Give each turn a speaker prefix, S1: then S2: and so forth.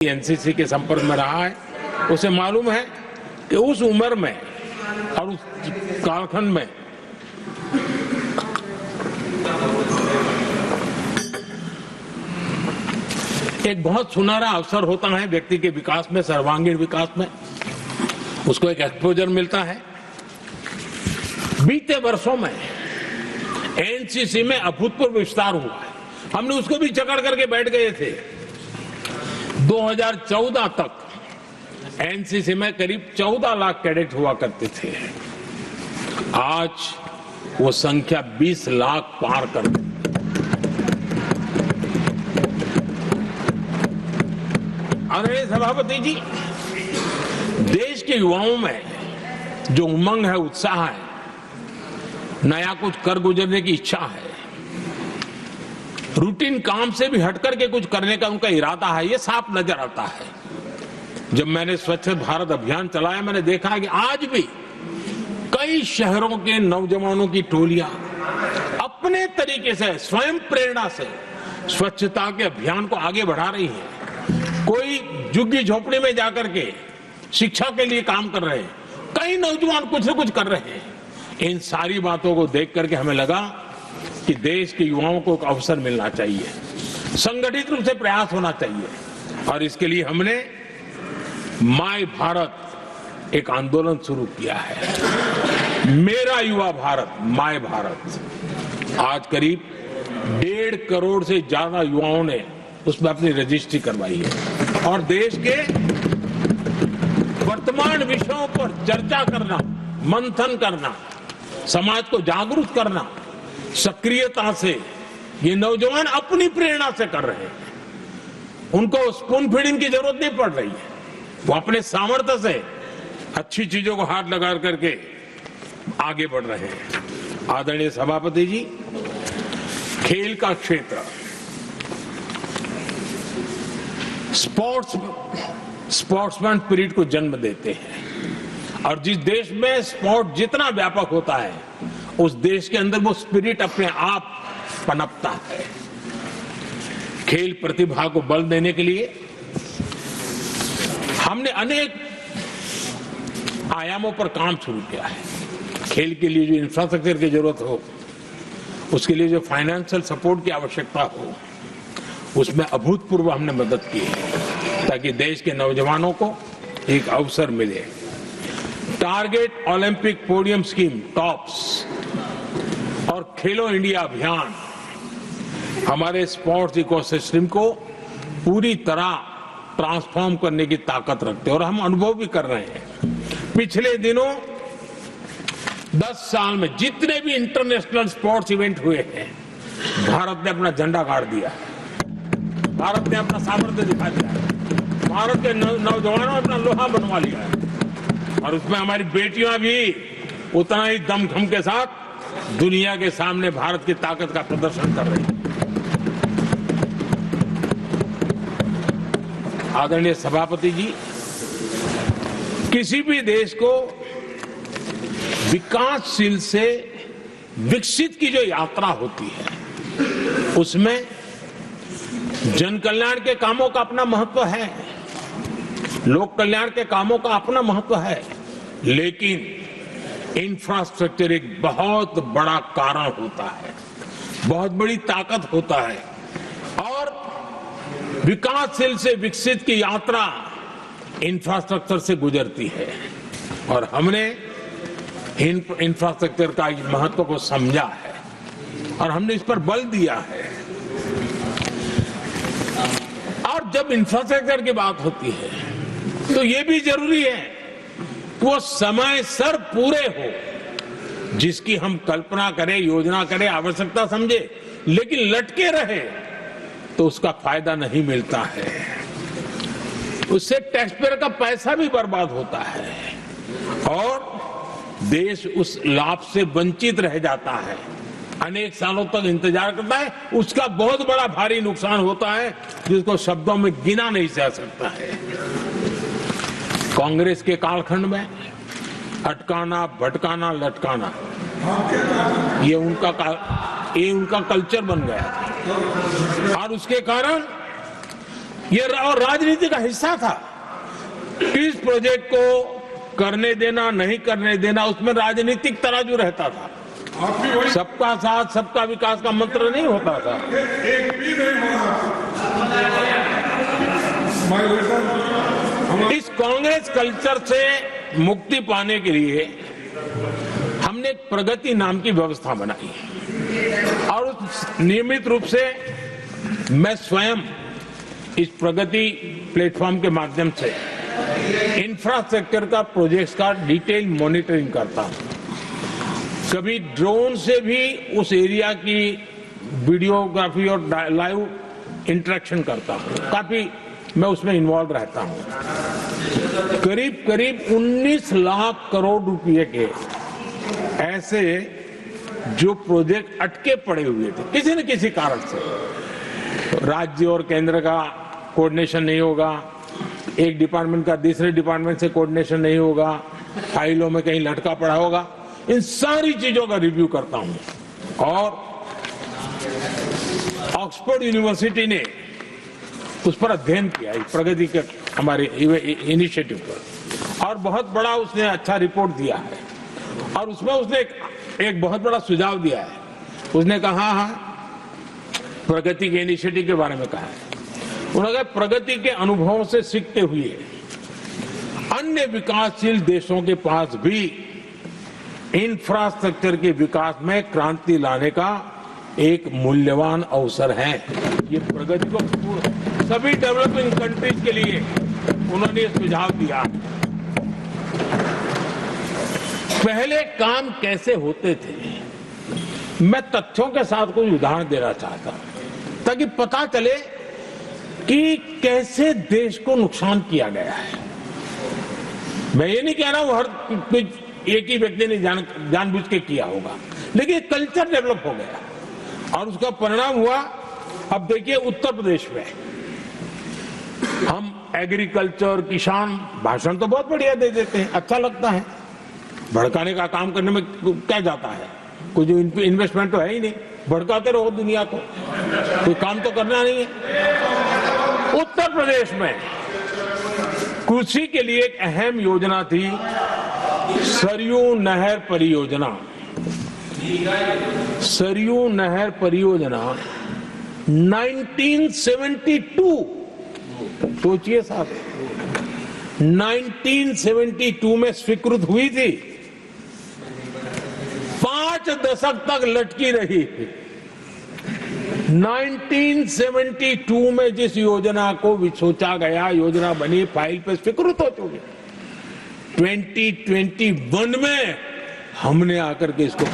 S1: NCC के संपर्क में रहा है, उसे मालूम है कि उस उम्र में और उस कालखंड में एक बहुत सुनहरा अवसर होता है व्यक्ति के विकास में, सर्वांगीण विकास में, उसको एक एक्सपोजर मिलता है। बीते वर्षों में एनसीसी में अभूतपूर्व विस्तार हुआ है। हमने उसको भी चकड़ करके बैठ गए थे। 2014 तक एनसीसी में करीब 14 लाख कैडेट हुआ करते थे। आज वो संख्या 20 लाख पार कर गई। आदरणीय सभापति जी, देश के युवाओं में जो उमंग है, उत्साह है, नया कुछ कर गुजरने की इच्छा है, रूटीन काम से भी हटकर के कुछ करने का उनका इरादा है, ये साफ नजर आता है। जब मैंने स्वच्छ भारत अभियान चलाया, मैंने देखा है कि आज भी कई शहरों के नौजवानों की टोलियां अपने तरीके से, स्वयं प्रेरणा से स्वच्छता के अभियान को आगे बढ़ा रही है। कोई झुग्गी झोपड़ी में जाकर के शिक्षा के लिए काम कर रहे हैं, कई नौजवान कुछ न कुछ कर रहे हैं। इन सारी बातों को देख करके हमें लगा कि देश के युवाओं को एक अवसर मिलना चाहिए, संगठित रूप से प्रयास होना चाहिए, और इसके लिए हमने माय भारत एक आंदोलन शुरू किया है। मेरा युवा भारत, माय भारत। आज करीब 1.5 करोड़ से ज्यादा युवाओं ने उसमें अपनी रजिस्ट्री करवाई है, और देश के वर्तमान विषयों पर चर्चा करना, मंथन करना, समाज को जागरूक करना, सक्रियता से ये नौजवान अपनी प्रेरणा से कर रहे हैं। उनको स्पून फीडिंग की जरूरत नहीं पड़ रही है, वो अपने सामर्थ्य से अच्छी चीजों को हाथ लगा करके आगे बढ़ रहे हैं। आदरणीय सभापति जी, खेल का क्षेत्र स्पोर्ट्समैन स्पिरिट को जन्म देते हैं, और जिस देश में स्पोर्ट जितना व्यापक होता है, उस देश के अंदर वो स्पिरिट अपने आप पनपता है। खेल प्रतिभा को बल देने के लिए हमने अनेक आयामों पर काम शुरू किया है। खेल के लिए जो इंफ्रास्ट्रक्चर की जरूरत हो, उसके लिए जो फाइनेंशियल सपोर्ट की आवश्यकता हो, उसमें अभूतपूर्व हमने मदद की है, ताकि देश के नौजवानों को एक अवसर मिले। Target Olympic podium scheme, tops, और खेलो इंडिया अभियान हमारे स्पोर्ट्स इकोसिस्टम को पूरी तरह ट्रांसफॉर्म करने की ताकत रखते हैं, और हम अनुभव भी कर रहे हैं। पिछले दिनों 10 साल में जितने भी इंटरनेशनल स्पोर्ट्स इवेंट हुए हैं, भारत ने अपना झंडा गाड़ दिया, भारत ने अपना सामर्थ्य दिखा दिया, भारत के नौजवानों ने अपना लोहा बनवा लिया है, और उसमें हमारी बेटियां भी उतना ही दमखम के साथ दुनिया के सामने भारत की ताकत का प्रदर्शन कर रही है। आदरणीय सभापति जी, किसी भी देश को विकासशील से विकसित की जो यात्रा होती है, उसमें जन कल्याण के कामों का अपना महत्व है, लोक कल्याण के कामों का अपना महत्व है, लेकिन इंफ्रास्ट्रक्चर एक बहुत बड़ा कारण होता है, बहुत बड़ी ताकत होता है, और विकासशील से विकसित की यात्रा इंफ्रास्ट्रक्चर से गुजरती है, और हमने इंफ्रास्ट्रक्चर का महत्व को समझा है, और हमने इस पर बल दिया है। और जब इंफ्रास्ट्रक्चर की बात होती है, तो ये भी जरूरी है कि वो समय सर पूरे हो। जिसकी हम कल्पना करें, योजना करें, आवश्यकता समझे, लेकिन लटके रहे तो उसका फायदा नहीं मिलता है, उससे टैक्स पेयर का पैसा भी बर्बाद होता है, और देश उस लाभ से वंचित रह जाता है, अनेक सालों तक इंतजार करता है, उसका बहुत बड़ा भारी नुकसान होता है, जिसको शब्दों में गिना नहीं जा सकता है। कांग्रेस के कालखंड में अटकाना, भटकाना, लटकाना, ये उनका कल्चर बन गया था, और उसके कारण ये और राजनीति का हिस्सा था। इस प्रोजेक्ट को करने देना नहीं करने देना, उसमें राजनीतिक तराजू रहता था। सबका साथ सबका विकास का मंत्र नहीं होता था।
S2: एक भी नहीं होना।
S1: इस कांग्रेस कल्चर से मुक्ति पाने के लिए हमने एक प्रगति नाम की व्यवस्था बनाई और नियमित रूप से मैं स्वयं इस प्रगति प्लेटफॉर्म के माध्यम से इंफ्रास्ट्रक्चर का प्रोजेक्ट्स का डिटेल मॉनिटरिंग करता हूं। कभी ड्रोन से भी उस एरिया की वीडियोग्राफी और लाइव इंटरेक्शन करता हूं। काफी मैं उसमें इन्वॉल्व रहता हूं। करीब करीब 19 लाख करोड़ रुपए के ऐसे जो प्रोजेक्ट अटके पड़े हुए थे किसी न किसी कारण से, राज्य और केंद्र का कोऑर्डिनेशन नहीं होगा, एक डिपार्टमेंट का दूसरे डिपार्टमेंट से कोऑर्डिनेशन नहीं होगा, फाइलों में कहीं लटका पड़ा होगा, इन सारी चीजों का रिव्यू करता हूं। और ऑक्सफोर्ड यूनिवर्सिटी ने उस पर अध्ययन किया इस प्रगति के हमारे इनिशिएटिव पर, और बहुत बड़ा उसने अच्छा रिपोर्ट दिया है। और उसमें उसने एक बहुत बड़ा सुझाव दिया है। उसने कहा प्रगति के इनिशिएटिव के बारे में कहा है, उन्होंने कहा प्रगति के अनुभवों से सीखते हुए अन्य विकासशील देशों के पास भी इंफ्रास्ट्रक्चर के विकास में क्रांति लाने का एक मूल्यवान अवसर है। ये प्रगति को सभी डेवलपिंग कंट्रीज के लिए उन्होंने सुझाव दिया। पहले काम कैसे होते थे, मैं तथ्यों के साथ कोई उदाहरण देना चाहता हूं ताकि पता चले कि कैसे देश को नुकसान किया गया है। मैं ये नहीं कह रहा हूं हर कुछ एक ही व्यक्ति ने जानबूझ के किया होगा, लेकिन कल्चर डेवलप हो गया और उसका परिणाम हुआ। अब देखिए उत्तर प्रदेश में हम एग्रीकल्चर, किसान, भाषण तो बहुत बढ़िया दे देते हैं, अच्छा लगता है, भड़काने का काम करने में क्या जाता है, कुछ इन्वेस्टमेंट तो है ही नहीं, भड़काते रहो दुनिया को, कोई काम तो करना नहीं है। उत्तर प्रदेश में कृषि के लिए एक अहम योजना थी सरयू नहर परियोजना। सरयू नहर परियोजना 1972, सोचिए साहब, 1972 में स्वीकृत हुई थी, 5 दशक तक लटकी रही। 1972 में जिस योजना को सोचा गया, योजना बनी, फाइल पे स्वीकृत हो चुकी, 2021 में हमने आकर के इसको